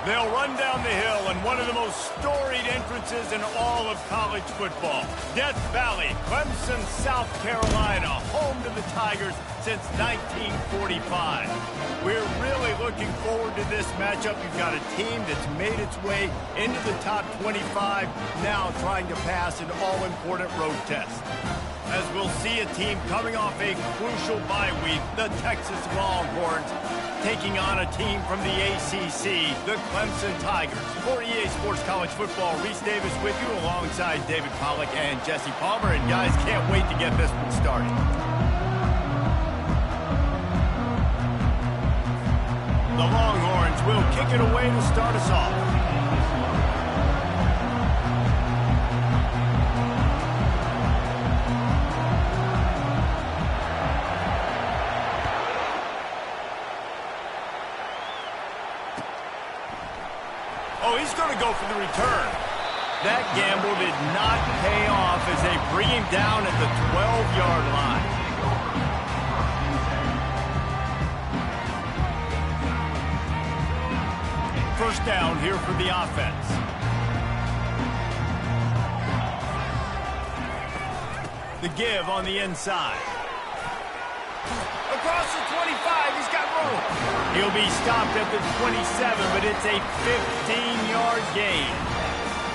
They'll run down the hill in one of the most storied entrances in all of college football. Death Valley, Clemson, South Carolina, home to the Tigers since 1945. We're really looking forward to this matchup. You've got a team that's made its way into the top 25, now trying to pass an all-important road test. As we'll see a team coming off a crucial bye week, the Texas Longhorns, taking on a team from the ACC, the Clemson Tigers. For EA Sports College Football, Reese Davis with you alongside David Pollack and Jesse Palmer. And guys, can't wait to get this one started. The Longhorns will kick it away to start us off. Oh, he's going to go for the return. That gamble did not pay off as they bring him down at the 12-yard line. First down here for the offense. The give on the inside. Across the 25, he's got room. He'll be stopped at the 27, but it's a 15-yard gain.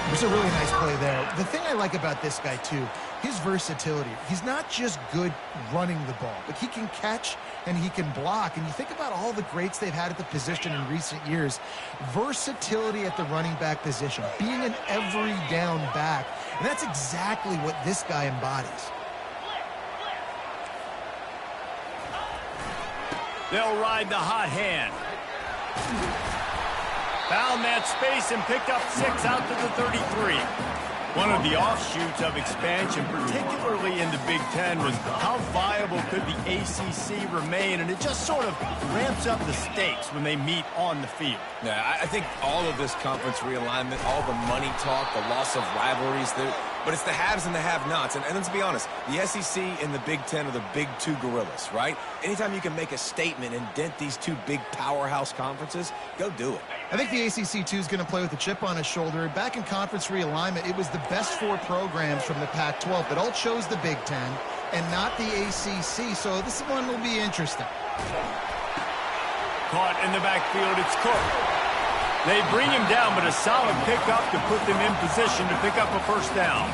It was a really nice play there. The thing I like about this guy, too, his versatility. He's not just good running the ball, but he can catch and he can block. And you think about all the greats they've had at the position in recent years. Versatility at the running back position, being an every down back. And that's exactly what this guy embodies. They'll ride the hot hand. Found that space and picked up 6 out to the 33. One of the offshoots of expansion, particularly in the Big Ten, was how viable could the ACC remain, and it just sort of ramps up the stakes when they meet on the field. Yeah, I think all of this conference realignment, all the money talk, the loss of rivalries, but it's the haves and the have-nots. And let's be honest, the SEC and the Big Ten are the big two gorillas, right? Anytime you can make a statement and dent these two big powerhouse conferences, go do it. I think the ACC, too, is going to play with a chip on his shoulder. Back in conference realignment, it was the best 4 programs from the Pac-12 that all chose the Big Ten and not the ACC, so this one will be interesting. Caught in the backfield, it's Cook. They bring him down, but a solid pickup to put them in position to pick up a first down.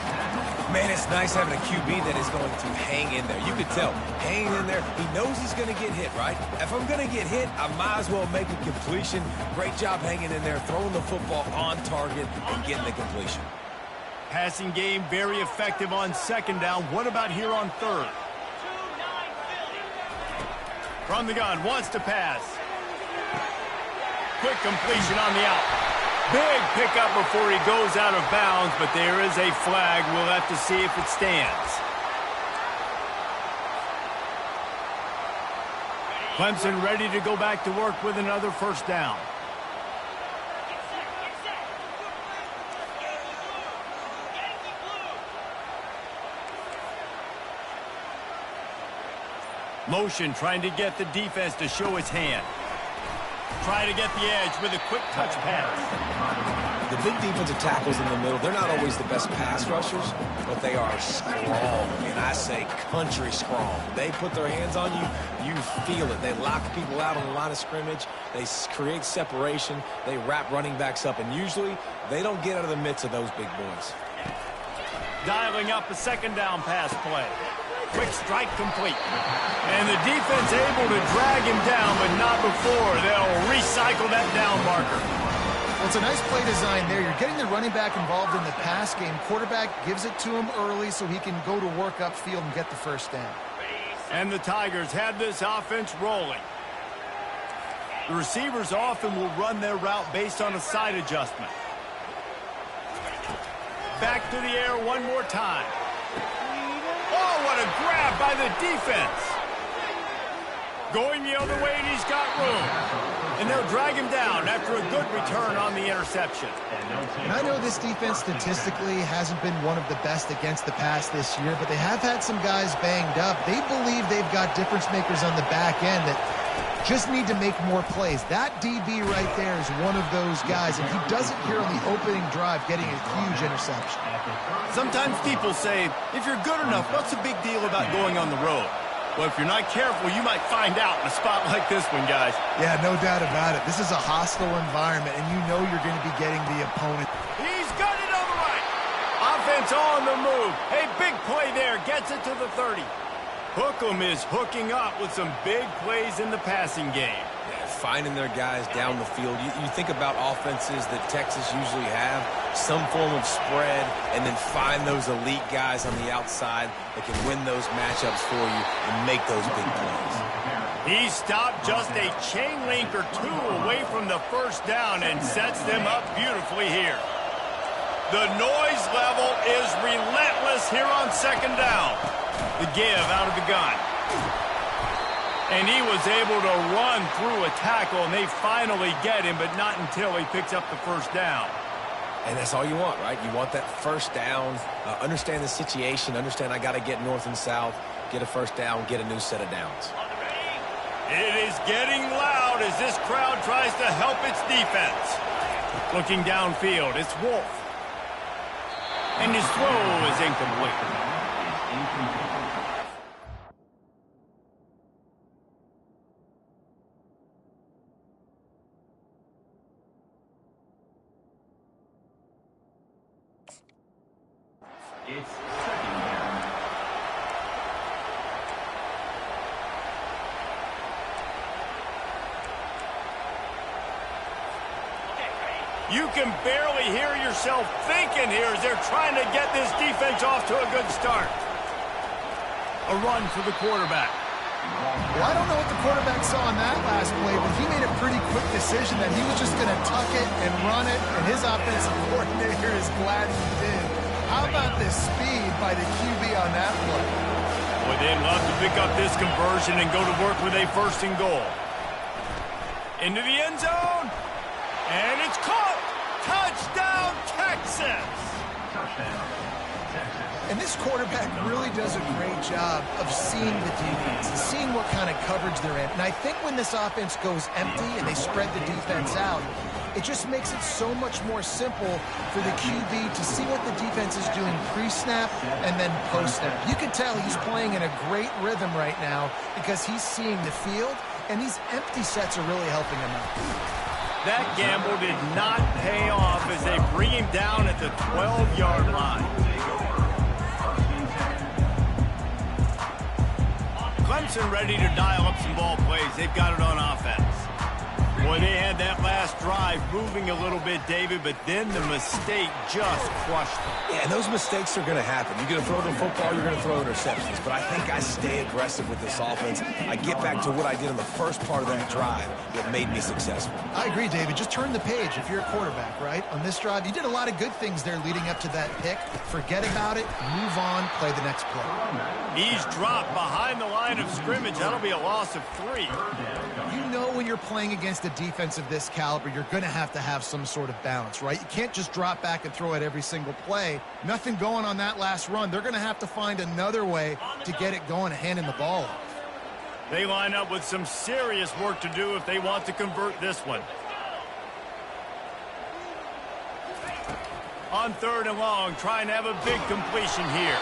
Man, it's nice having a QB that is going to hang in there. You can tell, hanging in there, he knows he's going to get hit, right? If I'm going to get hit, I might as well make a completion. Great job hanging in there, throwing the football on target and getting the completion. Passing game very effective on second down. What about here on third? From the gun, wants to pass. Quick completion on the out. Big pickup before he goes out of bounds, but there is a flag. We'll have to see if it stands. Clemson ready to go back to work with another first down. Motion trying to get the defense to show his hand. Try to get the edge with a quick touch pass. The big defensive tackles in the middle, they're not always the best pass rushers, but they are strong, and I say country strong. They put their hands on you, you feel it. They lock people out on the line of scrimmage. They create separation. They wrap running backs up, and usually they don't get out of the midst of those big boys. Dialing up a second down pass play. Quick strike complete. And the defense able to drag him down, but not before. They'll recycle that down marker. Well, it's a nice play design there. You're getting the running back involved in the pass game. Quarterback gives it to him early so he can go to work upfield and get the first down. And the Tigers have this offense rolling. The receivers often will run their route based on a side adjustment. Back to the air one more time. Oh, what a grab by the defense. Going the other way, and he's got room. And they'll drag him down after a good return on the interception. And I know this defense statistically hasn't been one of the best against the pass this year, but they have had some guys banged up. They believe they've got difference makers on the back end that Just need to make more plays. That DB right there is one of those guys, and he does it here on the opening drive, getting a huge interception. Sometimes people say, if you're good enough, what's the big deal about going on the road? Well, if you're not careful, you might find out in a spot like this one, guys. Yeah, no doubt about it. This is a hostile environment, and you know you're going to be getting the opponent. He's got it on the right. Offense on the move. Hey, big play there. Gets it to the 30. Hookem is hooking up with some big plays in the passing game. Yeah, finding their guys down the field. You think about offenses that Texas usually have, some form of spread, and then find those elite guys on the outside that can win those matchups for you and make those big plays. He stopped just a chain link or two away from the first down and sets them up beautifully here. The noise level is relentless here on second down. The give out of the gun. And he was able to run through a tackle, and they finally get him, but not until he picks up the first down. And that's all you want, right? You want that first down, understand the situation, understand I got to get north and south, get a first down, get a new set of downs. It is getting loud as this crowd tries to help its defense. Looking downfield, it's Wolf. And his throw is incomplete. It's second down. You can barely hear yourself thinking here as they're trying to get this defense off to a good start. A run for the quarterback. Well, I don't know what the quarterback saw on that last play, but he made a pretty quick decision that he was just going to tuck it and run it, and his offensive coordinator is glad he did. How about the speed by the QB on that play? Boy, they'd love to pick up this conversion and go to work with a first and goal. Into the end zone. And it's caught. Touchdown, Texas. Touchdown, Texas. And this quarterback really does a great job of seeing the defense and seeing what kind of coverage they're in. And I think when this offense goes empty and they spread the defense out, it just makes it so much more simple for the QB to see what the defense is doing pre-snap and then post-snap. You can tell he's playing in a great rhythm right now because he's seeing the field, and these empty sets are really helping him out. That gamble did not pay off as they bring him down at the 12-yard line. Clemson ready to dial up some ball plays. They've got it on offense. Boy, they had that last drive moving a little bit, David, but then the mistake just crushed them. Yeah, and those mistakes are going to happen. You're going to throw the football, you're going to throw interceptions. But I think I stay aggressive with this offense. I get back to what I did in the first part of that drive that made me successful. I agree, David. Just turn the page if you're a quarterback, right? On this drive, you did a lot of good things there leading up to that pick. Forget about it, move on, play the next play. He's dropped behind the line of scrimmage. That'll be a loss of 3. You know when you're playing against a defense of this caliber, you're going to have some sort of balance, right? You can't just drop back and throw it every single play. Nothing going on that last run. They're going to have to find another way to get it going, handing the ball off. They line up with some serious work to do if they want to convert this one. On 3rd and long, trying to have a big completion here.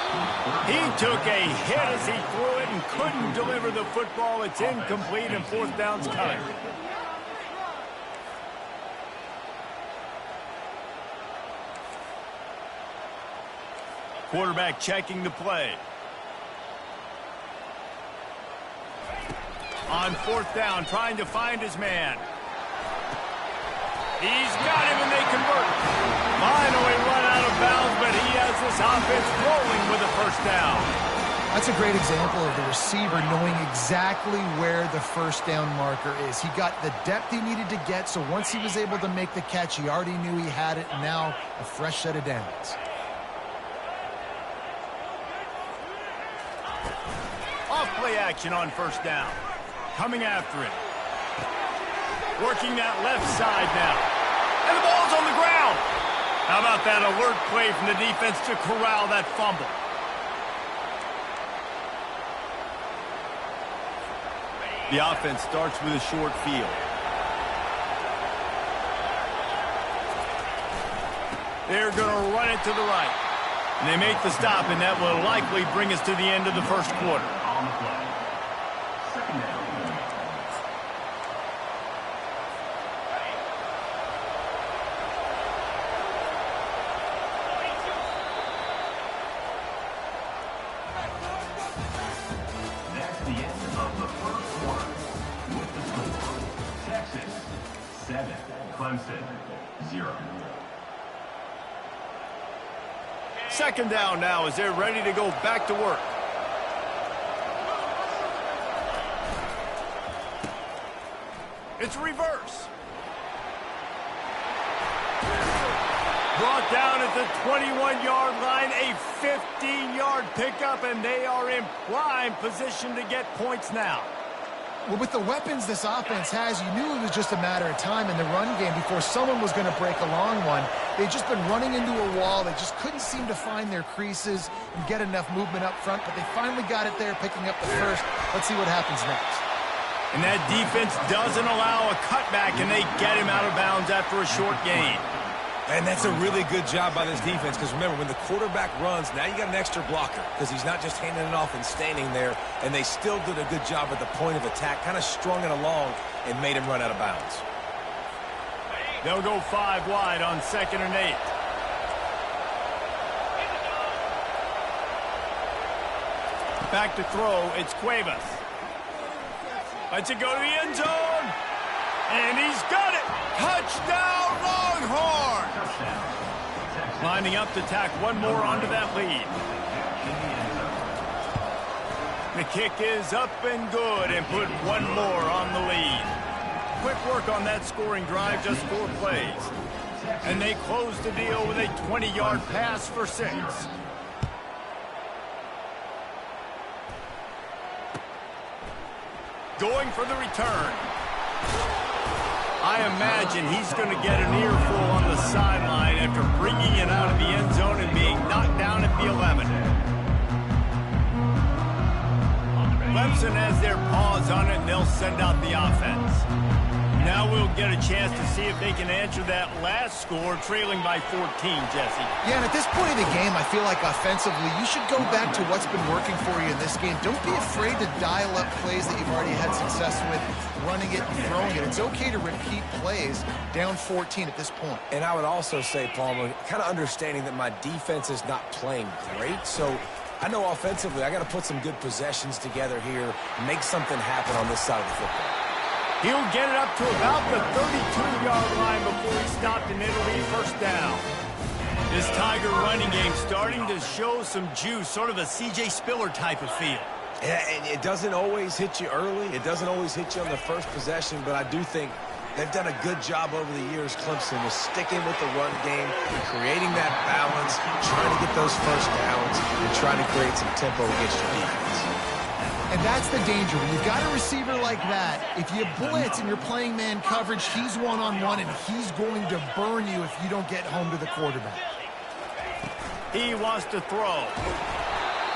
He took a hit as he threw it and couldn't deliver the football. It's incomplete and 4th down's coming. Quarterback checking the play. On 4th down, trying to find his man. He's got him and they convert. Finally run out of bounds, but he has this offense rolling with a first down. That's a great example of the receiver knowing exactly where the first down marker is. He got the depth he needed to get, so once he was able to make the catch, he already knew he had it, and now a fresh set of downs. Off play action on 1st down. Coming after it. Working that left side now. And the ball's on the ground. How about that alert play from the defense to corral that fumble? The offense starts with a short field. They're going to run it to the right. And they make the stop, and that will likely bring us to the end of the first quarter. On the play. Second down. That's the end of the first quarter. With the score, Texas 7, Clemson 0. Second down now as they're ready to go back to work. It's reverse. Brought down at the 21-yard line, a 15-yard pickup, and they are in prime position to get points now. Well, with the weapons this offense has, you knew it was just a matter of time in the run game before someone was going to break a long one. They've just been running into a wall. They just couldn't seem to find their creases and get enough movement up front, but they finally got it there, picking up the first. Let's see what happens next. And that defense doesn't allow a cutback, and they get him out of bounds after a short gain. And that's a really good job by this defense, because remember, when the quarterback runs, now you got an extra blocker, because he's not just handing it off and standing there, and they still did a good job at the point of attack, kind of strung it along and made him run out of bounds. They'll go 5 wide on 2nd and 8. Back to throw, it's Cuevas. Lets it go to the end zone. And he's got it. Touchdown, Longhorns! Lining up to tack one more onto that lead. The kick is up and good and put one more on the lead. Quick work on that scoring drive, just 4 plays. And they close the deal with a 20-yard pass for 6. Going for the return. I imagine he's going to get an earful on the sideline after bringing it out of the end zone and being knocked down at the 11. Clemson has their paws on it, and they'll send out the offense. Now we'll get a chance to see if they can answer that last score, trailing by 14, Jesse. Yeah, and at this point in the game, I feel like offensively, you should go back to what's been working for you in this game. Don't be afraid to dial up plays that you've already had success with, running it and throwing it. It's okay to repeat plays down 14 at this point. And I would also say, Palmer, kind of understanding that my defense is not playing great, so I know offensively I got to put some good possessions together here, make something happen on this side of the football. He'll get it up to about the 32-yard line before he stopped, and it'll be first down. This Tiger running game starting to show some juice, sort of a C.J. Spiller type of feel. Yeah, and it doesn't always hit you early. It doesn't always hit you on the first possession, but I do think they've done a good job over the years, Clemson, with sticking with the run game, creating that balance, trying to get those first downs, and trying to create some tempo against your defense. And that's the danger. When you've got a receiver like that, if you blitz and you're playing man coverage, he's one-on-one, and he's going to burn you if you don't get home to the quarterback. He wants to throw.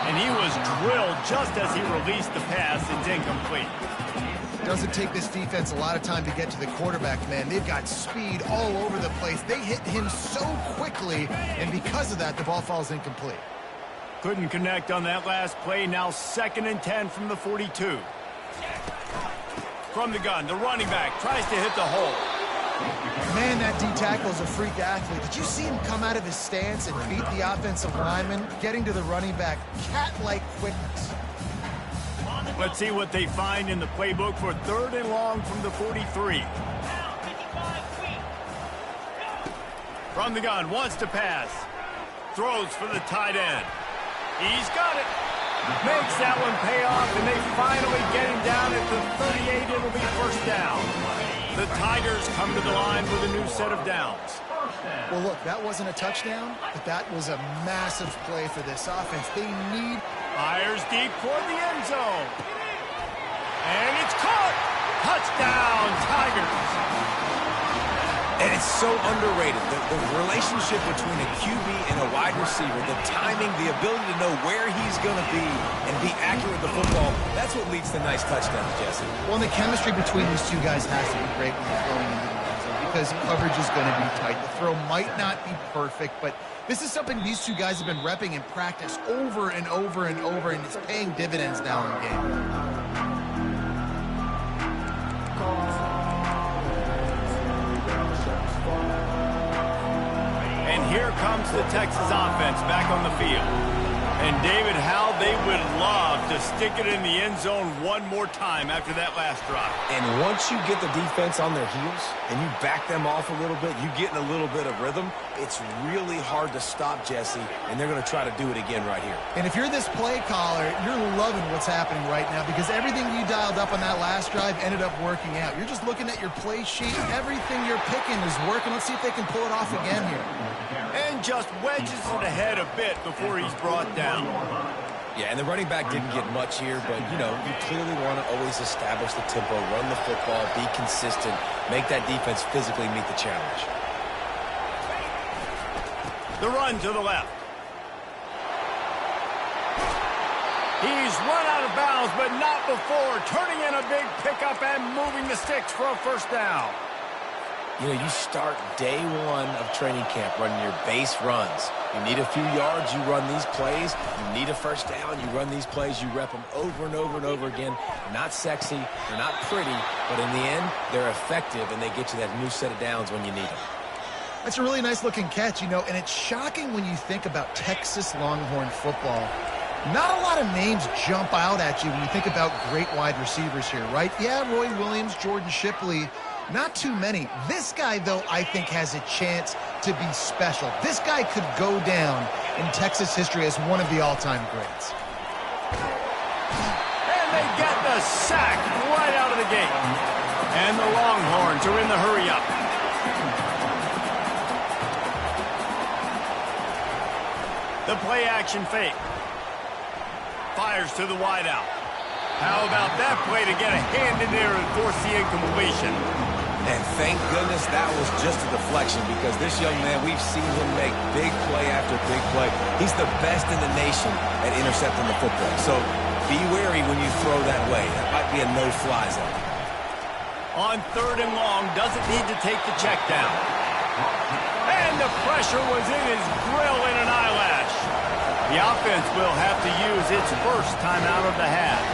And he was drilled just as he released the pass. It's incomplete. Doesn't take this defense a lot of time to get to the quarterback, man. They've got speed all over the place. They hit him so quickly, and because of that, the ball falls incomplete. Couldn't connect on that last play. Now 2nd and 10 from the 42. From the gun, the running back tries to hit the hole. Man, that D-tackle is a freak athlete. Did you see him come out of his stance and beat the offensive lineman, getting to the running back? Cat-like quickness. Let's see what they find in the playbook for 3rd and long from the 43. From the gun, wants to pass. Throws for the tight end. He's got it. Makes that one pay off, and they finally get him down at the 38. It'll be first down. The Tigers come to the line with a new set of downs. Well, look, that wasn't a touchdown, but that was a massive play for this offense. They need... Fires deep toward the end zone. And it's caught. Touchdown, Tigers. And it's so underrated. The relationship between a QB and a wide receiver, the timing, the ability to know where he's going to be and be accurate with the football, that's what leads to nice touchdowns, Jesse. Well, and the chemistry between these two guys has to be great when you're throwing into the end zone because coverage is going to be tight. The throw might not be perfect, but this is something these two guys have been repping in practice over and over and over, and it's paying dividends now in the game. And here comes the Texas offense back on the field. And David, how they would love to stick it in the end zone one more time after that last drive. And once you get the defense on their heels and you back them off a little bit, you get in a little bit of rhythm, it's really hard to stop, Jesse, and they're going to try to do it again right here. And if you're this play caller, you're loving what's happening right now because everything you dialed up on that last drive ended up working out. You're just looking at your play sheet. Everything you're picking is working. Let's see if they can pull it off again here. And just wedges it ahead a bit before he's brought down. Yeah, and the running back didn't get much here, but, you know, you clearly want to always establish the tempo, run the football, be consistent, make that defense physically meet the challenge. The run to the left. He's run out of bounds, but not before turning in a big pickup and moving the sticks for a first down. You know, you start day one of training camp running your base runs. You need a few yards, you run these plays. You need a first down, you run these plays. You rep them over and over and over again. Not sexy, they're not pretty, but in the end, they're effective, and they get you that new set of downs when you need them. That's a really nice-looking catch, you know, and it's shocking when you think about Texas Longhorn football. Not a lot of names jump out at you when you think about great wide receivers here, right? Yeah, Roy Williams, Jordan Shipley, not too many. This guy, though, I think has a chance to be special. This guy could go down in Texas history as one of the all-time greats. And they get the sack right out of the gate. And the Longhorns are in the hurry-up. The play-action fake. Fires to the wideout. How about that play to get a hand in there and force the incompletion? And thank goodness that was just a deflection because this young man, we've seen him make big play after big play. He's the best in the nation at intercepting the football. So be wary when you throw that way. That might be a no-fly zone. On 3rd and long, doesn't need to take the check down. And the pressure was in his grill in an eyelash. The offense will have to use its first timeout of the half.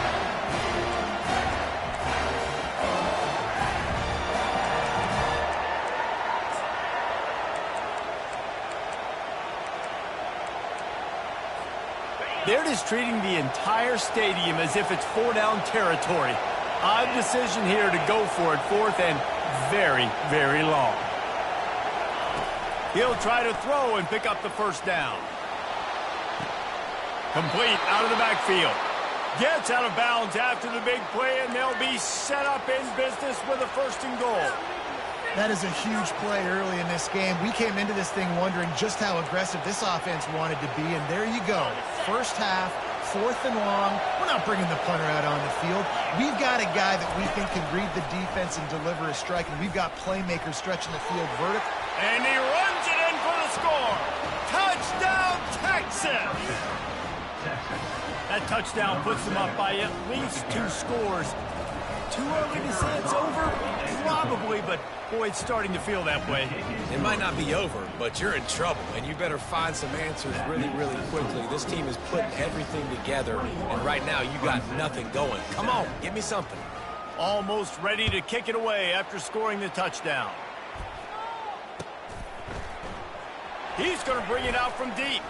They're just treating the entire stadium as if it's 4-down territory. Odd decision here to go for it, 4th and very, very long. He'll try to throw and pick up the first down. Complete out of the backfield. Gets out of bounds after the big play, and they'll be set up in business with a 1st and goal. That is a huge play early in this game. We came into this thing wondering just how aggressive this offense wanted to be, and there you go. First half, 4th and long. We're not bringing the punter out on the field. We've got a guy that we think can read the defense and deliver a strike, and we've got playmakers stretching the field vertical. And he runs it in for the score. Touchdown, Texas! That touchdown puts them up by at least 2 scores. Too early to say it's over? Probably, but boy, it's starting to feel that way. It might not be over, but you're in trouble, and you better find some answers really, really quickly. This team is putting everything together, and right now you got nothing going. Come on, give me something. Almost ready to kick it away after scoring the touchdown. He's going to bring it out from deep.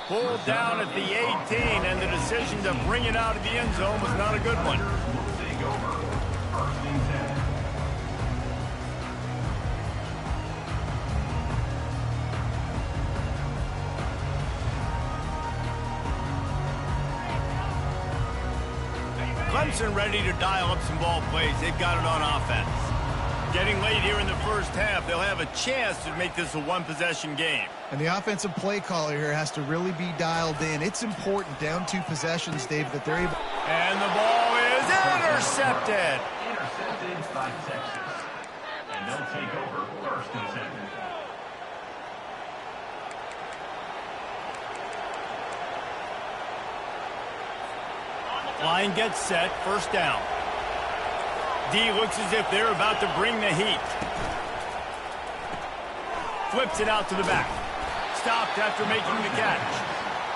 Pulled down at the 18, and the decision to bring it out of the end zone was not a good one. Clemson ready to dial up some ball plays. They've got it on offense. Getting late here in the first half, they'll have a chance to make this a one-possession game. And the offensive play caller here has to really be dialed in. It's important, down 2 possessions, Dave, that they're able... And the ball is intercepted. Intercepted by Texas. And they'll take over First and 10. Line gets set, first down. D looks as if they're about to bring the heat. Flips it out to the back. Stopped after making the catch.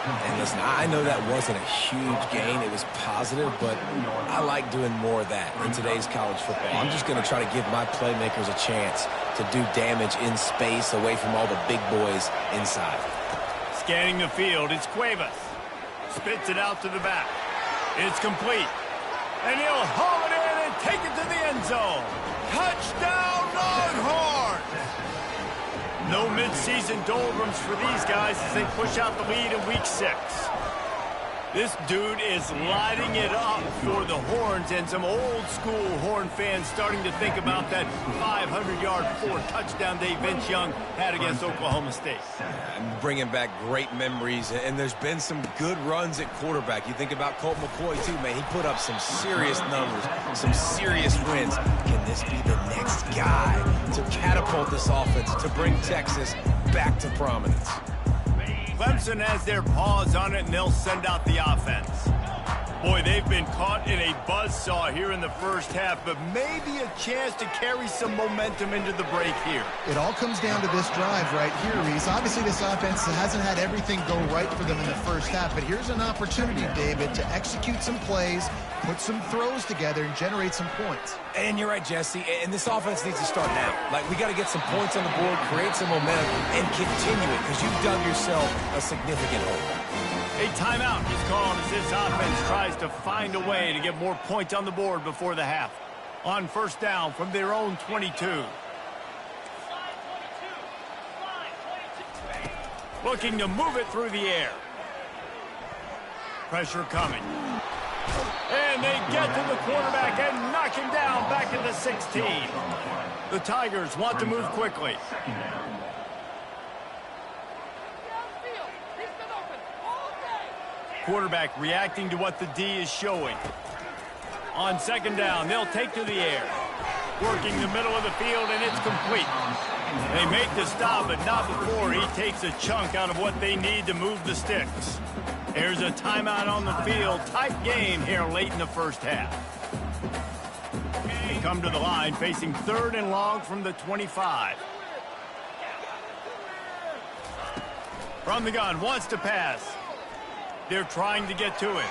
And listen, I know that wasn't a huge gain. It was positive, but I like doing more of that in today's college football. I'm just going to try to give my playmakers a chance to do damage in space away from all the big boys inside. Scanning the field, it's Cuevas. Spits it out to the back. It's complete. And he'll haul it in and take it to the end zone. Touchdown, Longhorns! No midseason doldrums for these guys as they push out the lead in week 6. This dude is lighting it up for the Horns, and some old-school Horn fans starting to think about that 500-yard 4-touchdown day Vince Young had against Oklahoma State. I'm bringing back great memories, and there's been some good runs at quarterback. You think about Colt McCoy, too, man. He put up some serious numbers, some serious wins. Can this be the next guy to catapult this offense, to bring Texas back to prominence? Clemson has their paws on it, and they'll send out the offense. Boy, they've been caught in a buzzsaw here in the first half, but maybe a chance to carry some momentum into the break here. It all comes down to this drive right here, Reese. Obviously, this offense hasn't had everything go right for them in the first half, but here's an opportunity, David, to execute some plays, put some throws together, and generate some points. And you're right, Jesse, and this offense needs to start now. Like, we got to get some points on the board, create some momentum, and continue it, because you've dug yourself a significant hole. A timeout is called as this offense tries to find a way to get more points on the board before the half. On first down from their own 22. Looking to move it through the air. Pressure coming. And they get to the quarterback and knock him down back at the 16. The Tigers want to move quickly. Quarterback reacting to what the D is showing. On second down, they'll take to the air. Working the middle of the field, and it's complete. They make the stop, but not before he takes a chunk out of what they need to move the sticks. There's a timeout on the field. Tight game here late in the first half. They come to the line facing third and long from the 25. From the gun, wants to pass. They're trying to get to it.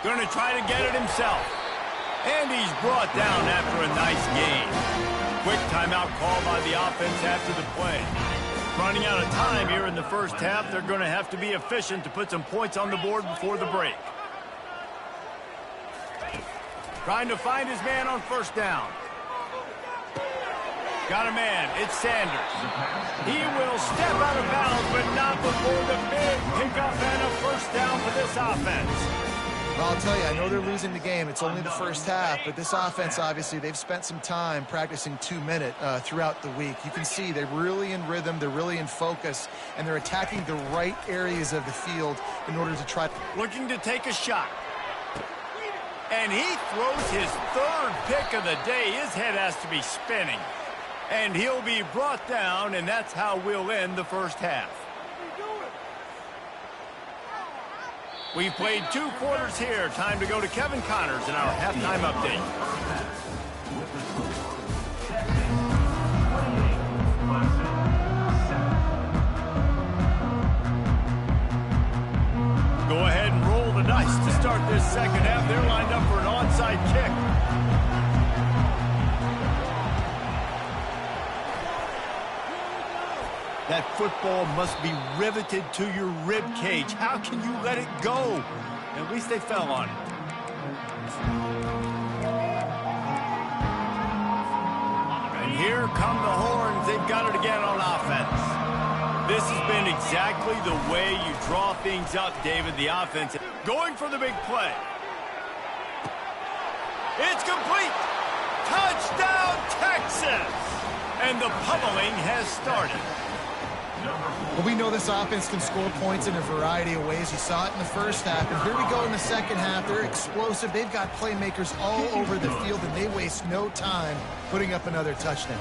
Going to try to get it himself. And he's brought down after a nice gain. Quick timeout call by the offense after the play. Running out of time here in the first half. They're going to have to be efficient to put some points on the board before the break. Trying to find his man on first down. Got a man. It's Sanders. He will step out of bounds, but not before the big pickup and a first down for this offense. Well, I'll tell you, I know they're losing the game. It's only the first half, but this offense, obviously, they've spent some time practicing 2-minute throughout the week. You can see they're really in rhythm, they're really in focus, and they're attacking the right areas of the field in order to try. Looking to take a shot. And he throws his third pick of the day. His head has to be spinning. And he'll be brought down, and that's how we'll end the first half. We've played 2 quarters here. Time to go to Kevin Connors in our halftime update. Go ahead and roll the dice to start this second half. They're lined up for an onside kick. That football must be riveted to your rib cage. How can you let it go? At least they fell on it. And here come the Horns. They've got it again on offense. This has been exactly the way you draw things up, David, the offense. Going for the big play. It's complete. Touchdown, Texas. And the pummeling has started. Well, we know this offense can score points in a variety of ways. You saw it in the first half, and here we go in the second half. They're explosive. They've got playmakers all over the field, and they waste no time putting up another touchdown.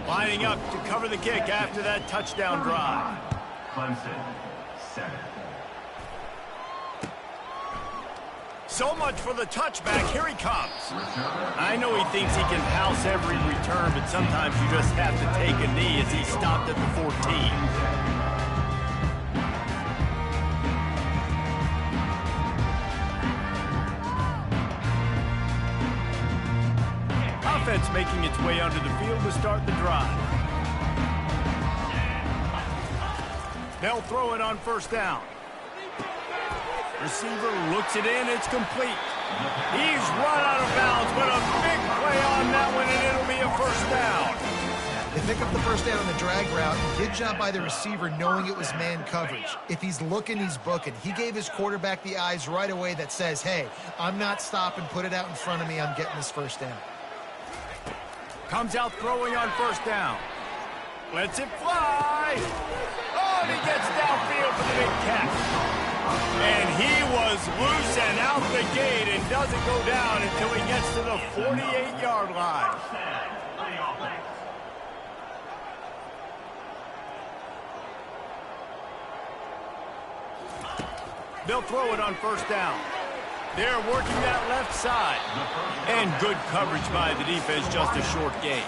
Lining up to cover the kick after that touchdown drive. Clemson, 7. So much for the touchback. Here he comes. I know he thinks he can house every return, but sometimes you just have to take a knee as he stopped at the 14. Offense making its way onto the field to start the drive. They'll throw it on first down. Receiver looks it in. It's complete. He's run out of bounds, but a big play on that one, and it'll be a first down. They pick up the first down on the drag route. Good job by the receiver knowing it was man coverage. If he's looking, he's booking. He gave his quarterback the eyes right away that says, hey, I'm not stopping. Put it out in front of me. I'm getting this first down. Comes out throwing on first down. Lets it fly. Oh, and he gets downfield for the big catch. And he was loose and out the gate and doesn't go down until he gets to the 48-yard line. They'll throw it on first down. They're working that left side. And good coverage by the defense, just a short gain.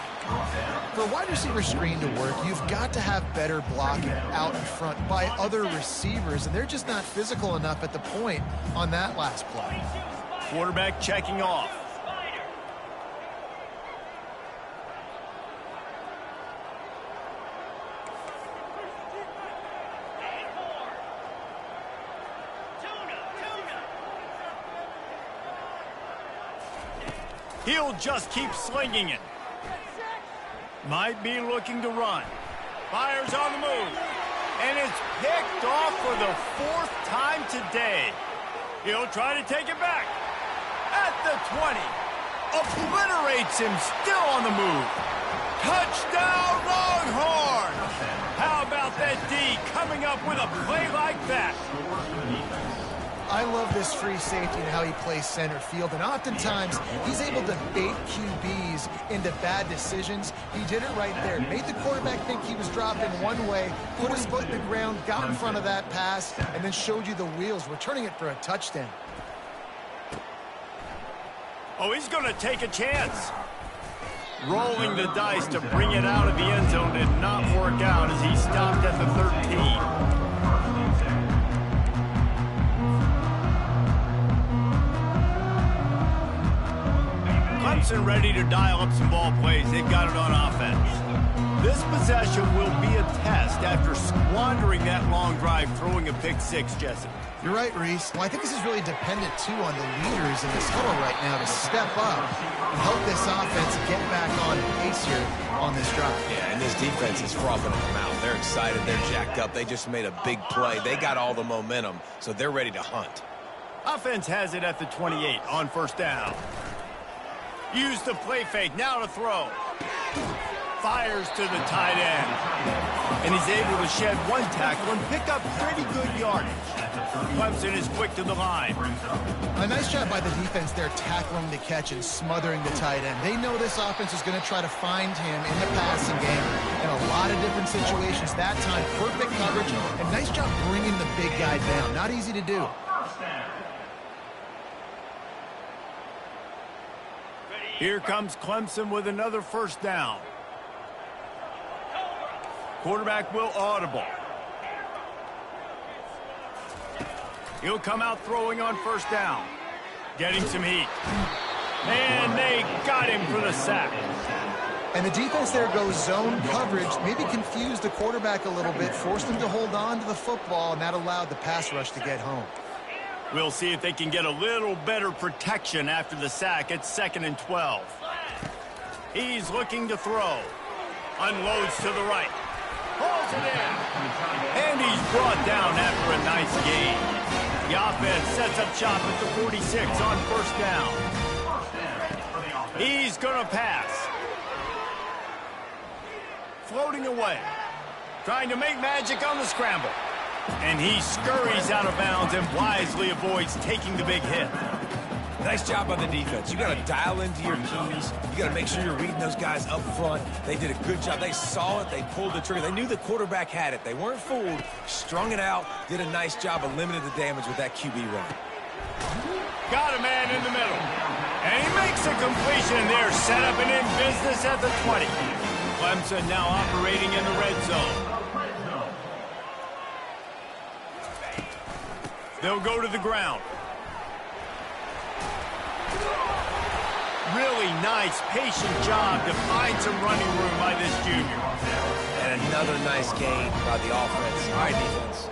For a wide receiver screen to work, you've got to have better blocking out in front by other receivers, and they're just not physical enough at the point on that last play. Quarterback checking off. He'll just keep slinging it. Might be looking to run. Fires on the move. And it's picked off for the 4th time today. He'll try to take it back. At the 20. Obliterates him, still on the move. Touchdown, Longhorn! How about that D coming up with a play like that? I love this free safety and how he plays center field, and oftentimes he's able to bait QBs into bad decisions. He did it right there. Made the quarterback think he was dropping one way, put his foot in the ground, got in front of that pass, and then showed you the wheels, returning it for a touchdown. Oh, he's going to take a chance. Rolling the dice to bring it out of the end zone did not work out as he stopped at the 13. Clemson ready to dial up some ball plays. They've got it on offense. This possession will be a test after squandering that long drive, throwing a pick six, Jesse. You're right, Reese. Well, I think this is really dependent, too, on the leaders in this huddle right now to step up and help this offense get back on pace here on this drive. Yeah, and this defense is frothing them out. They're excited. They're jacked up. They just made a big play. They got all the momentum, so they're ready to hunt. Offense has it at the 28 on first down. Use the play fake. Now to throw. Fires to the tight end. And he's able to shed one tackle and pick up pretty good yardage. Clemson is quick to the line. A nice job by the defense there tackling the catch and smothering the tight end. They know this offense is going to try to find him in the passing game in a lot of different situations. That time, perfect coverage and nice job bringing the big guy down. Not easy to do. Here comes Clemson with another first down. Quarterback will audible. He'll come out throwing on first down. Getting some heat. And they got him for the sack. And the defense there goes zone coverage, maybe confused the quarterback a little bit, forced him to hold on to the football, and that allowed the pass rush to get home. We'll see if they can get a little better protection after the sack. It's 2nd and 12. He's looking to throw. Unloads to the right. Pulls it in. And he's brought down after a nice gain. The offense sets up shop at the 46 on first down. He's going to pass. Floating away. Trying to make magic on the scramble. And he scurries out of bounds and wisely avoids taking the big hit. Nice job by the defense. You got to dial into your keys. You got to make sure you're reading those guys up front. They did a good job. They saw it. They pulled the trigger. They knew the quarterback had it. They weren't fooled. Strung it out. Did a nice job of limiting the damage with that QB run. Got a man in the middle. And he makes a completion there. Set up and in business at the 20. Clemson now operating in the red zone. They'll go to the ground. Really nice, patient job to find some running room by this junior. And another nice game by the offense. All right, defense.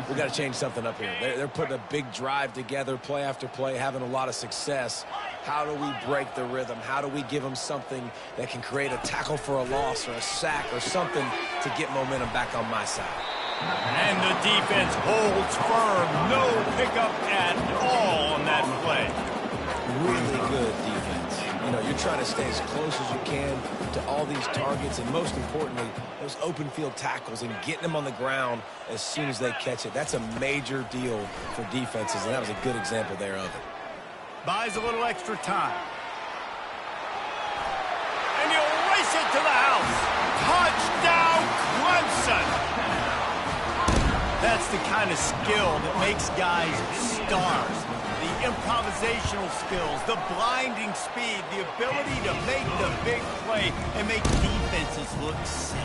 We got to change something up here. They're putting a big drive together, play after play, having a lot of success. How do we break the rhythm? How do we give them something that can create a tackle for a loss or a sack or something to get momentum back on my side? And the defense holds firm. No pickup at all on that play. Really good defense. You know, you're trying to stay as close as you can to all these targets, and most importantly, those open field tackles and getting them on the ground as soon as they catch it. That's a major deal for defenses, and that was a good example there of it. Buys a little extra time. And he'll race it to the house. Touchdown, Clemson! That's the kind of skill that makes guys stars. The improvisational skills, the blinding speed, the ability to make the big play and make defenses look sick.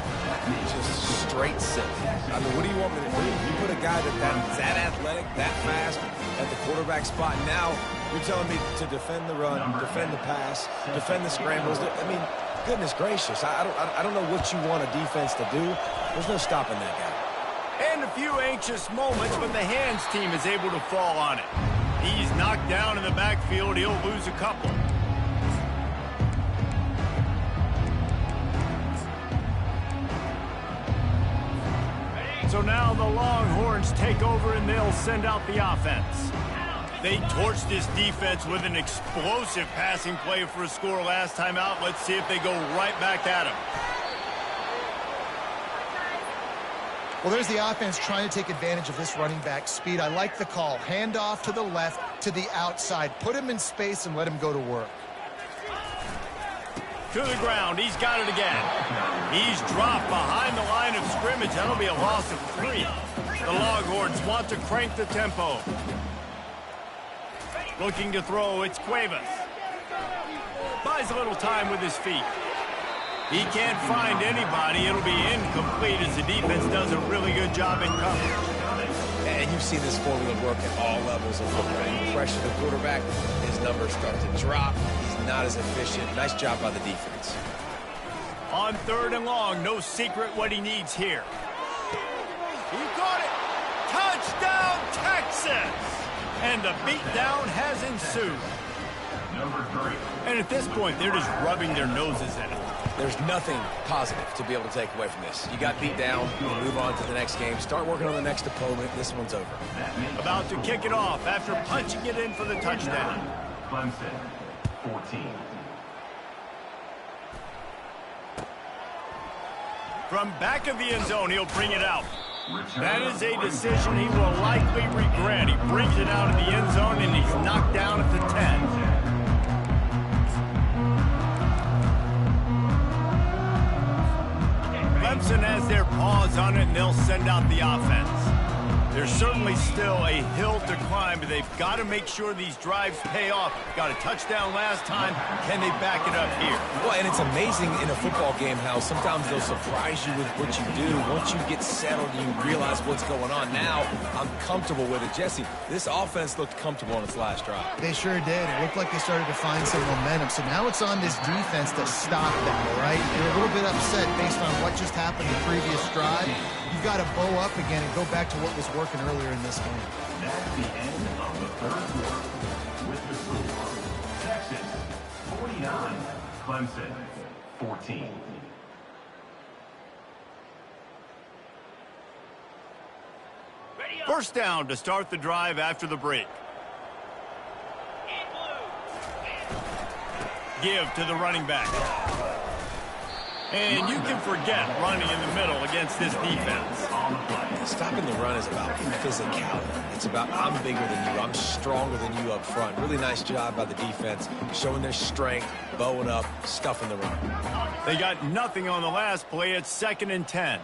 Just straight sick. I mean, what do you want me to do? You put a guy that's that athletic, that fast at the quarterback spot. Now you're telling me to defend the run, defend the pass, defend the scrambles. I mean, goodness gracious. I don't know what you want a defense to do. There's no stopping that guy. And a few anxious moments when the hands team is able to fall on it. He's knocked down in the backfield. He'll lose a couple. So now the Longhorns take over and they'll send out the offense. They torched this defense with an explosive passing play for a score last time out. Let's see if they go right back at him. Well, there's the offense trying to take advantage of this running back speed. I like the call. Hand off to the left, to the outside. Put him in space and let him go to work. To the ground. He's got it again. He's dropped behind the line of scrimmage. That'll be a loss of 3. The Longhorns want to crank the tempo. Looking to throw. It's Cuevas. Buys a little time with his feet. He can't find anybody. It'll be incomplete as the defense does a really good job in coverage. And you've seen this formula work at all levels of football. You pressure the quarterback, his numbers start to drop. He's not as efficient. Nice job by the defense. On 3rd and long, no secret what he needs here. He got it. Touchdown, Texas! And the beatdown has ensued. Number 3. And at this point, they're just rubbing their noses in it. There's nothing positive to be able to take away from this. You got beat down, you move on to the next game, start working on the next opponent. This one's over. About to kick it off after punching it in for the touchdown. Clemson, 14. From back of the end zone, he'll bring it out. That is a decision he will likely regret. He brings it out of the end zone, and he's knocked down at the 10. Clemson has their paws on it, and they'll send out the offense. There's certainly still a hill to climb, but they've got to make sure these drives pay off. Got a touchdown last time. Can they back it up here? Well, and it's amazing in a football game how sometimes they'll surprise you with what you do. Once you get settled and you realize what's going on, now I'm comfortable with it. Jesse, this offense looked comfortable on its last drive. They sure did. It looked like they started to find some momentum. So now it's on this defense to stop them, all right? You're a little bit upset based on what just happened the previous drive. You've got to bow up again and go back to what was working earlier in this game. That's the end of the 3rd quarter. With the score, Texas 49, Clemson 14. First down to start the drive after the break. Give to the running back. And you can forget running in the middle against this defense. Stopping the run is about physicality. It's about I'm bigger than you, I'm stronger than you up front. Really nice job by the defense, showing their strength, bowing up, stuffing the run. They got nothing on the last play. It's 2nd and 10.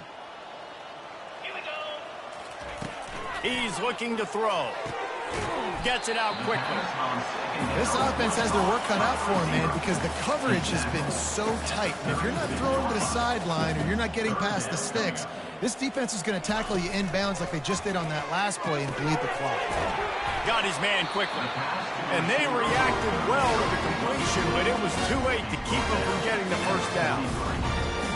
He's looking to throw. Gets it out quickly. This offense has their work cut out for them, man, because the coverage has been so tight. And if you're not throwing to the sideline or you're not getting past the sticks, this defense is going to tackle you inbounds like they just did on that last play and bleed the clock. Got his man quickly. And they reacted well to the completion, but it was too late to keep them from getting the first down.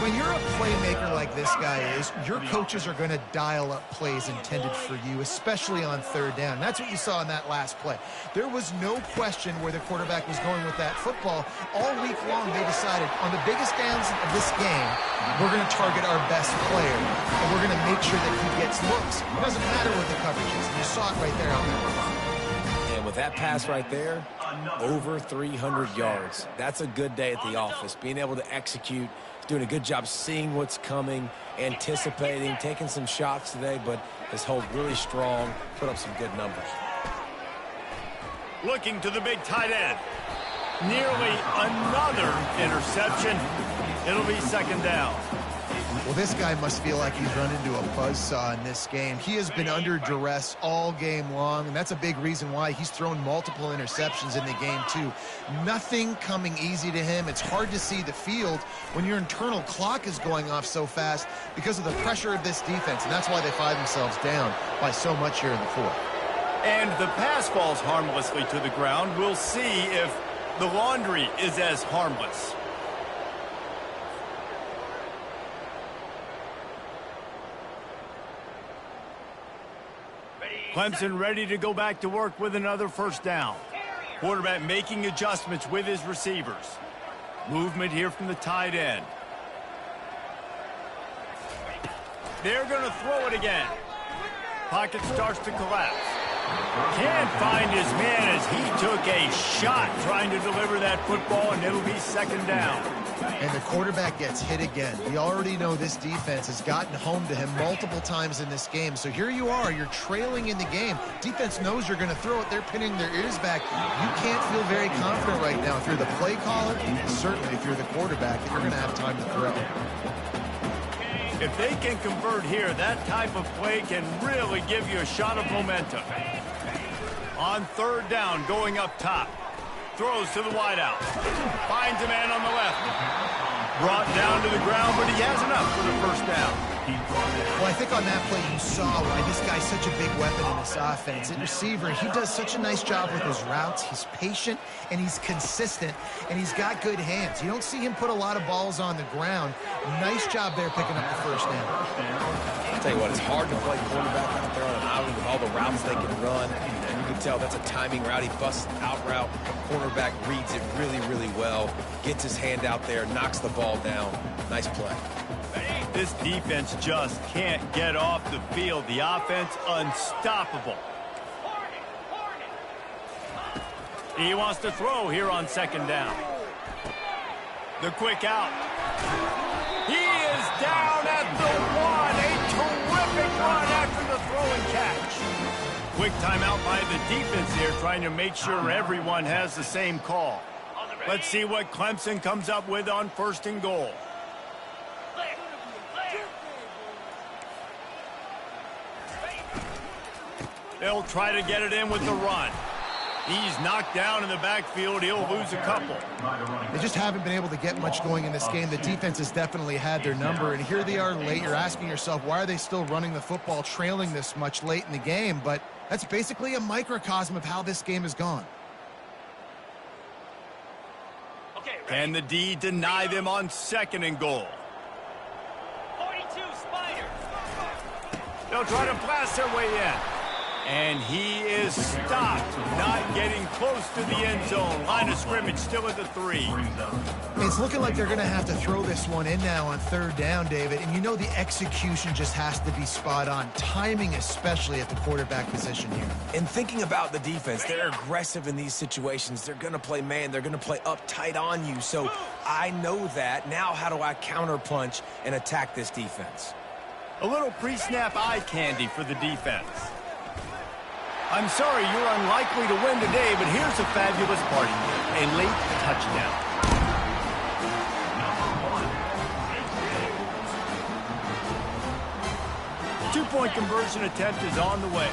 When you're a playmaker like this guy is, your coaches are going to dial up plays intended for you, especially on 3rd down. That's what you saw in that last play. There was no question where the quarterback was going with that football. All week long, they decided on the biggest downs of this game, we're going to target our best player, and we're going to make sure that he gets looks. It doesn't matter what the coverage is. You saw it right there on that one. And with that pass right there, over 300 yards. That's a good day at the office. Being able to execute, doing a good job seeing what's coming, anticipating, taking some shots today, but has held really strong, put up some good numbers. Looking to the big tight end. Nearly another interception. It'll be 2nd down. Well, this guy must feel like he's run into a buzzsaw in this game. He has been under duress all game long, and that's a big reason why he's thrown multiple interceptions in the game, too. Nothing coming easy to him. It's hard to see the field when your internal clock is going off so fast because of the pressure of this defense, and that's why they find themselves down by so much here in the 4th. And the pass falls harmlessly to the ground. We'll see if the laundry is as harmless. Clemson ready to go back to work with another 1st down. Quarterback making adjustments with his receivers. Movement here from the tight end. They're going to throw it again. Pocket starts to collapse. Can't find his man as he took a shot trying to deliver that football, and it'll be 2nd down. And the quarterback gets hit again. We already know this defense has gotten home to him multiple times in this game. So here you are, you're trailing in the game. Defense knows you're going to throw it. They're pinning their ears back. You can't feel very confident right now if you're the play caller, and certainly if you're the quarterback, that you're going to have time to throw. If they can convert here, that type of play can really give you a shot of momentum. On 3rd down, going up top. Throws to the wideout. Finds a man on the left. Brought down to the ground, but he has enough for the 1st down. Well, I think on that play you saw why this guy's such a big weapon in this offense. At receiver, he does such a nice job with his routes. He's patient, and he's consistent, and he's got good hands. You don't see him put a lot of balls on the ground. Nice job there picking up the 1st down. I'll tell you what, it's hard to play quarterback out there on an island with all the routes they can run. And you can tell that's a timing route. He busts out route. Cornerback reads it really, really well. Gets his hand out there, knocks the ball down. Nice play. This defense just can't get off the field. The offense unstoppable. He wants to throw here on 2nd down. The quick out. He is down at the 1. A terrific run after the throw and catch. Quick timeout by the defense here, trying to make sure everyone has the same call. Let's see what Clemson comes up with on 1st and goal. They'll try to get it in with the run. He's knocked down in the backfield. He'll lose a couple. They just haven't been able to get much going in this game. The defense has definitely had their number, and here they are late. You're asking yourself, why are they still running the football, trailing this much late in the game? But that's basically a microcosm of how this game has gone. Can the D deny them on 2nd and goal? 42 Spider. They'll try to blast their way in. And he is stopped, not getting close to the end zone. Line of scrimmage still at the 3. It's looking like they're going to have to throw this one in now on 3rd down, David. And you know the execution just has to be spot on. Timing especially at the quarterback position here. And thinking about the defense, they're aggressive in these situations. They're going to play man. They're going to play up tight on you. So I know that. Now how do I counterpunch and attack this defense? A little pre-snap eye candy for the defense. I'm sorry you're unlikely to win today, but here's a fabulous party. A late touchdown. Two-point conversion attempt is on the way.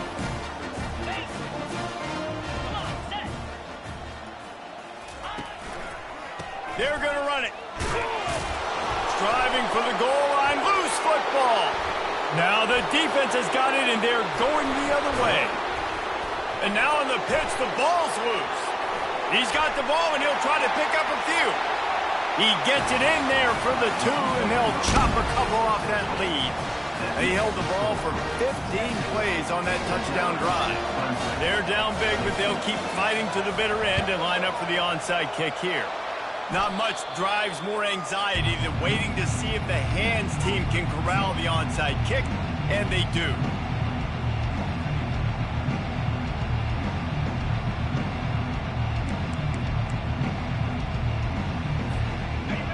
They're going to run it. Striving for the goal line. Loose football. Now the defense has got it, and they're going the other way. And now on the pitch, the ball's loose. He's got the ball, and he'll try to pick up a few. He gets it in there for the 2, and they'll chop a couple off that lead. They held the ball for 15 plays on that touchdown drive. They're down big, but they'll keep fighting to the bitter end and line up for the onside kick here. Not much drives more anxiety than waiting to see if the hands team can corral the onside kick, and they do.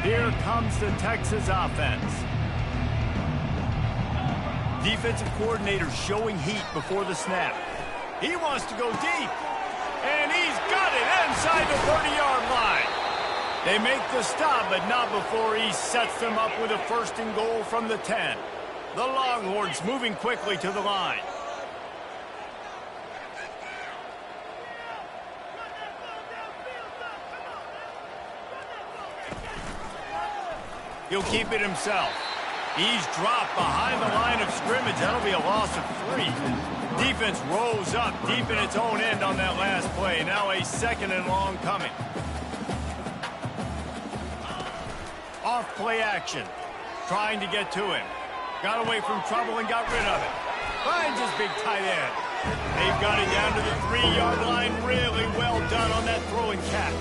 Here comes the Texas offense. Defensive coordinator showing heat before the snap. He wants to go deep, and he's got it inside the 30-yard line. They make the stop, but not before he sets them up with a 1st and goal from the 10. The Longhorns moving quickly to the line. He'll keep it himself. He's dropped behind the line of scrimmage. That'll be a loss of 3. Defense rose up deep in its own end on that last play. Now a 2nd and long coming. Off play action. Trying to get to him. Got away from trouble and got rid of it. Finds his big tight end. They've got it down to the 3-yard line. Really well done on that throw and catch.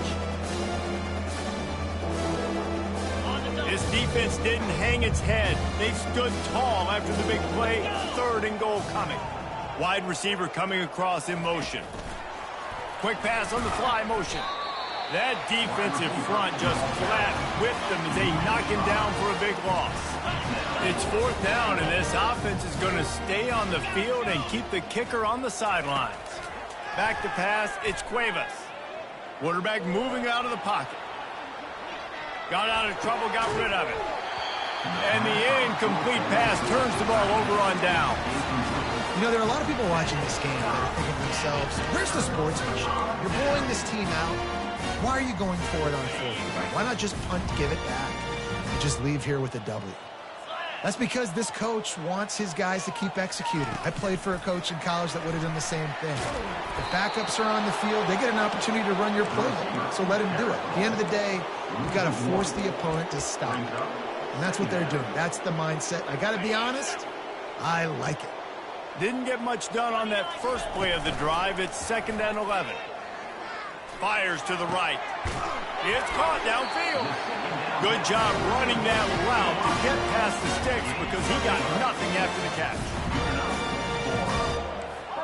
This defense didn't hang its head. They stood tall after the big play. 3rd and goal coming. Wide receiver coming across in motion. Quick pass on the fly motion. That defensive front just flat whipped them as they knock him down for a big loss. It's 4th down, and this offense is going to stay on the field and keep the kicker on the sidelines. Back to pass, it's Cuevas. Quarterback moving out of the pocket. Got out of trouble, got rid of it. And the incomplete pass turns the ball over on down. You know, there are a lot of people watching this game that are thinking to themselves, where's the sportsmanship? You're blowing this team out. Why are you going for it on 4th? Why not just punt, give it back, and just leave here with a W? That's because this coach wants his guys to keep executing. I played for a coach in college that would have done the same thing. If backups are on the field, they get an opportunity to run your playbook, so let him do it. At the end of the day, you've got to force the opponent to stop. And that's what they're doing. That's the mindset. I got to be honest, I like it. Didn't get much done on that first play of the drive. It's 2nd and 11. Fires to the right. It's caught downfield. Good job running that route to get past the sticks because he got nothing after the catch.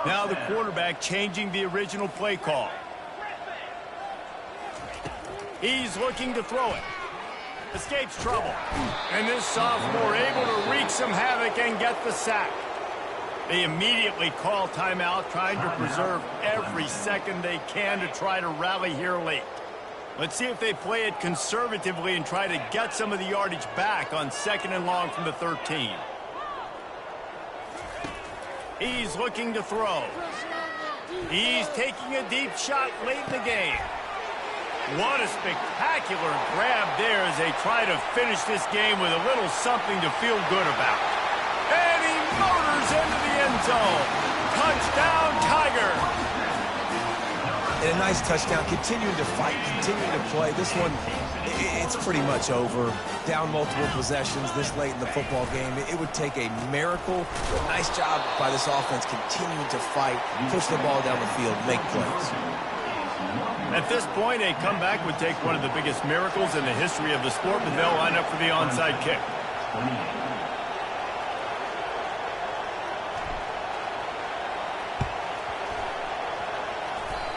Now the quarterback changing the original play call. He's looking to throw it. Escapes trouble. And this sophomore able to wreak some havoc and get the sack. They immediately call timeout, trying to preserve every second they can to try to rally here late. Let's see if they play it conservatively and try to get some of the yardage back on 2nd and long from the 13. He's looking to throw. He's taking a deep shot late in the game. What a spectacular grab there as they try to finish this game with a little something to feel good about. And he motors into the end zone. Touchdown, Tiger. And a nice touchdown, continuing to fight, continuing to play. This one, it's pretty much over. Down multiple possessions this late in the football game. It would take a miracle. Nice job by this offense continuing to fight, push the ball down the field, make plays. At this point, a comeback would take one of the biggest miracles in the history of the sport, but they'll line up for the onside kick.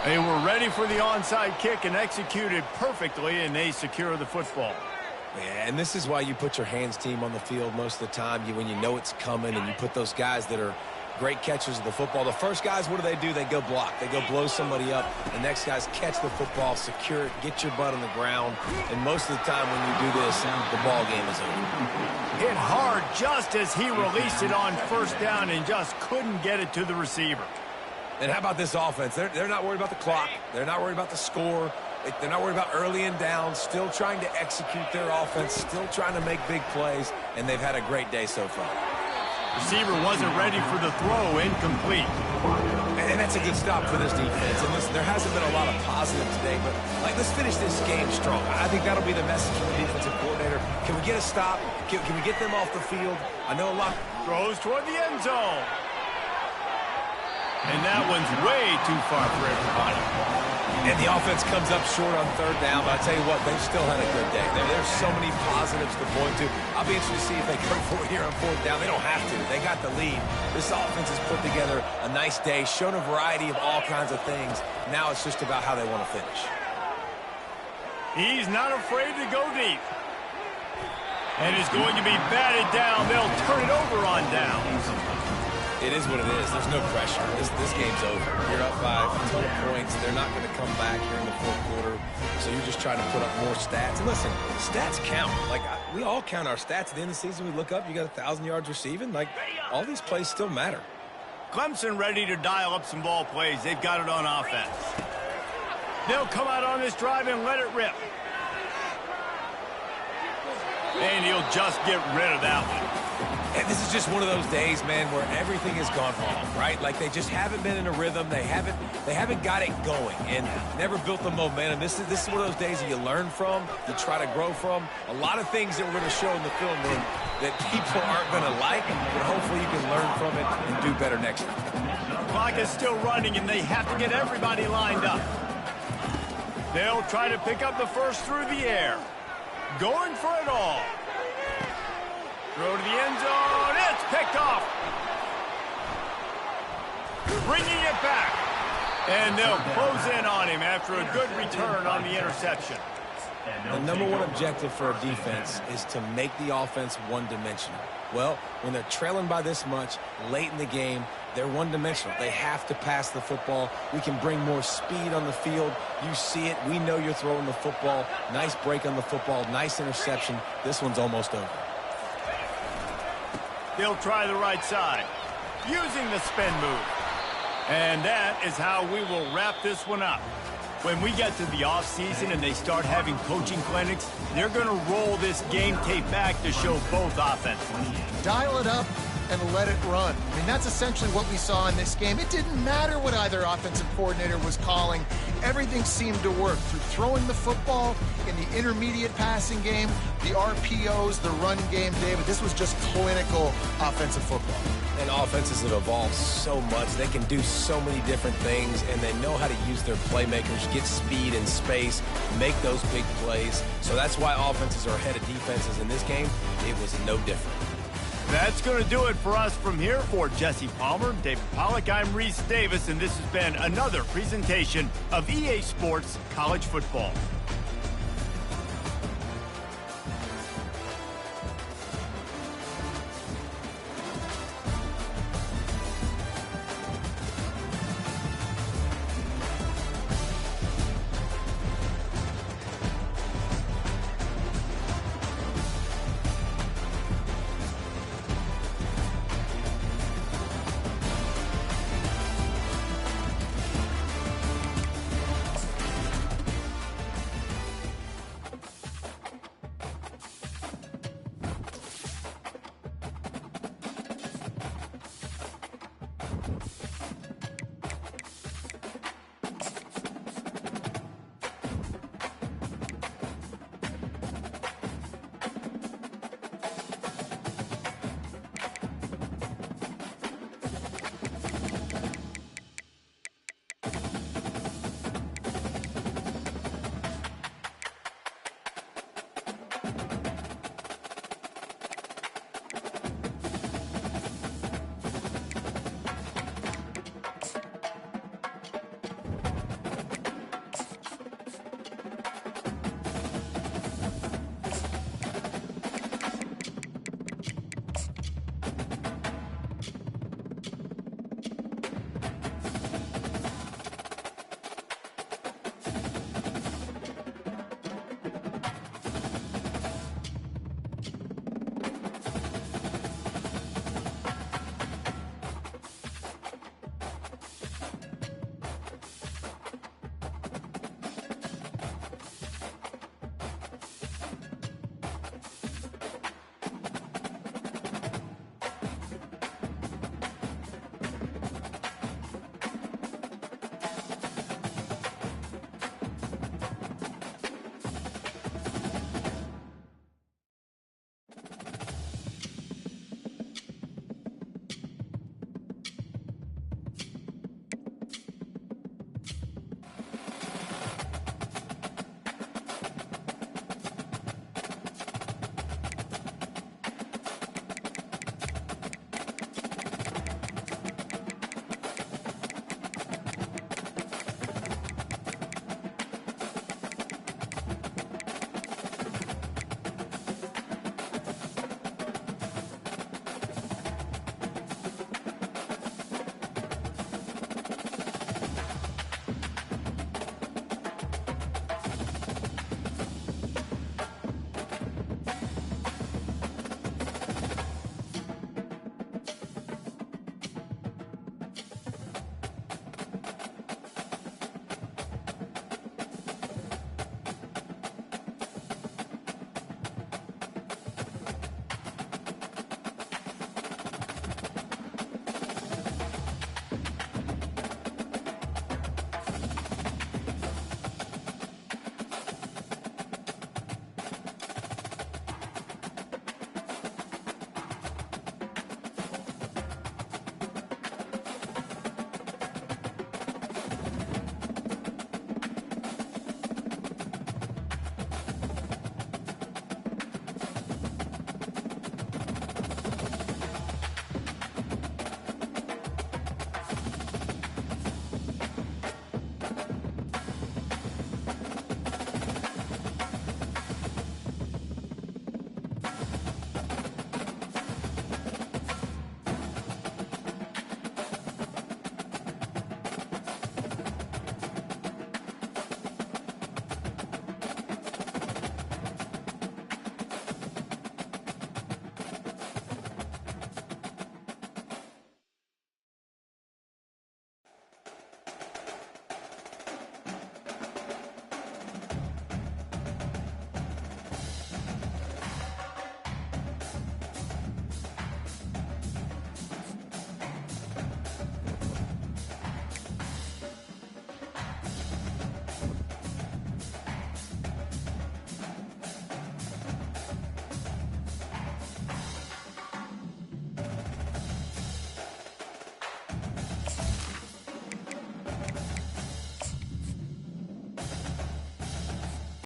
They were ready for the onside kick and executed perfectly, and they secure the football. Yeah, and this is why you put your hands team on the field most of the time. When you know it's coming, and you put those guys that are great catchers of the football. The first guys, what do? They go block. They go blow somebody up. The next guys catch the football, secure it, get your butt on the ground. And most of the time when you do this, the ball game is over. Hit hard just as he released it on first down and just couldn't get it to the receiver. And how about this offense? They're not worried about the clock. They're not worried about the score. They're not worried about early and down. Still trying to execute their offense. Still trying to make big plays. And they've had a great day so far. Receiver wasn't ready for the throw. Incomplete. And that's a good stop for this defense. And there hasn't been a lot of positive today. But, let's finish this game strong. I think that'll be the message from the defensive coordinator. Can we get a stop? Can we get them off the field? I know a lot. Throws toward the end zone. And that one's way too far for everybody. And the offense comes up short on third down, but I tell you what, they've still had a good day. There's so many positives to point to. I'll be interested to see if they come for it here on fourth down. They don't have to. They got the lead. This offense has put together a nice day, shown a variety of all kinds of things. Now it's just about how they want to finish. He's not afraid to go deep. And it's going to be batted down. They'll turn it over on downs. It is what it is. There's no pressure. This game's over. You're up by a ton of points. They're not going to come back here in the fourth quarter. So you're just trying to put up more stats. And listen, stats count. We all count our stats. At the end of the season, we look up, you got 1,000 yards receiving. All these plays still matter. Clemson ready to dial up some ball plays. They've got it on offense. They'll come out on this drive and let it rip. And he'll just get rid of that one. And this is just one of those days, man, where everything has gone wrong, right? They just haven't been in a rhythm. They haven't got it going and never built the momentum. This is one of those days that you learn from, you try to grow from. A lot of things that we're going to show in the film room that people aren't going to like, but hopefully you can learn from it and do better next time. The clock is still running, and they have to get everybody lined up. They'll try to pick up the first through the air. Going for it all. Throw to the end zone. It's picked off. Bringing it back. And they'll close in on him after a good return on the interception. The number one objective for a defense is to make the offense one-dimensional. Well, when they're trailing by this much late in the game, they're one-dimensional. They have to pass the football. We can bring more speed on the field. You see it. We know you're throwing the football. Nice break on the football. Nice interception. This one's almost over. They'll try the right side, using the spin move. And that is how we will wrap this one up. When we get to the offseason and they start having coaching clinics, they're going to roll this game tape back to show both offenses. Dial it up and let it run. I mean, that's essentially what we saw in this game. It didn't matter what either offensive coordinator was calling. Everything seemed to work through throwing the football in the intermediate passing game, the RPOs, the run game, David. This was just clinical offensive football. And offenses have evolved so much. They can do so many different things, and they know how to use their playmakers, get speed and space, make those big plays. So that's why offenses are ahead of defenses in this game. It was no different. That's going to do it for us from here. For Jesse Palmer, David Pollack, I'm Reese Davis, and this has been another presentation of EA Sports College Football.